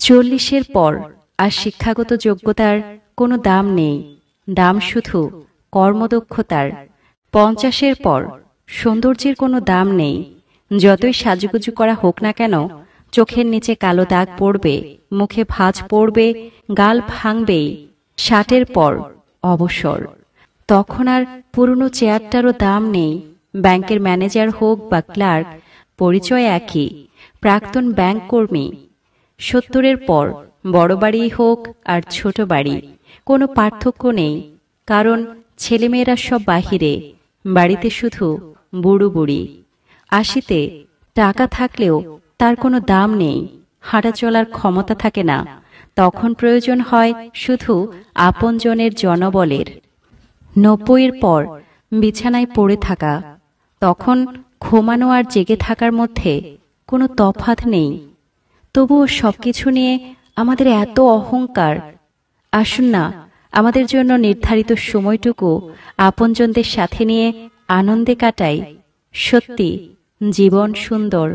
40-এর পর আর শিক্ষাগত যোগ্যতার কোনো দাম নেই, দাম শুধু কর্মদক্ষতার। 50-এর পর সৌন্দর্যের কোনো দাম নেই, যতই সাজুগুজু করা হোক না কেন, চোখের নিচে কালো দাগ পড়বে, মুখে ভাঁজ পড়বে, গাল ভাঙবেই। 60-এর পর অবসর, তখন আর পুরনো চেয়ারটারও দাম নেই। ব্যাংকের ম্যানেজার হোক বা ক্লার্ক, পরিচয় একই, প্রাক্তন ব্যাংক কর্মী। 70-এর পর বড় বাড়ি হোক আর ছোট বাড়ি, কোনো পার্থক্য নেই, কারণ ছেলেমেয়েরা সব বাহিরে, বাড়িতে শুধু বুড়ো বুড়ি। 80-তে টাকা থাকলেও তার কোনো দাম নেই, হাঁটা চলার ক্ষমতা থাকে না, তখন প্রয়োজন হয় শুধু আপনজনের জনবলের। 90-এর পর বিছানায় পড়ে থাকা, তখন ঘুমানো আর জেগে থাকার মধ্যে কোনো তফাৎ নেই। তবুও সবকিছু নিয়ে আমাদের এত অহংকার। আসুন না, আমাদের জন্য নির্ধারিত সময়টুকু আপনজনদের সাথে নিয়ে আনন্দে কাটাই। সত্যি জীবন সুন্দর।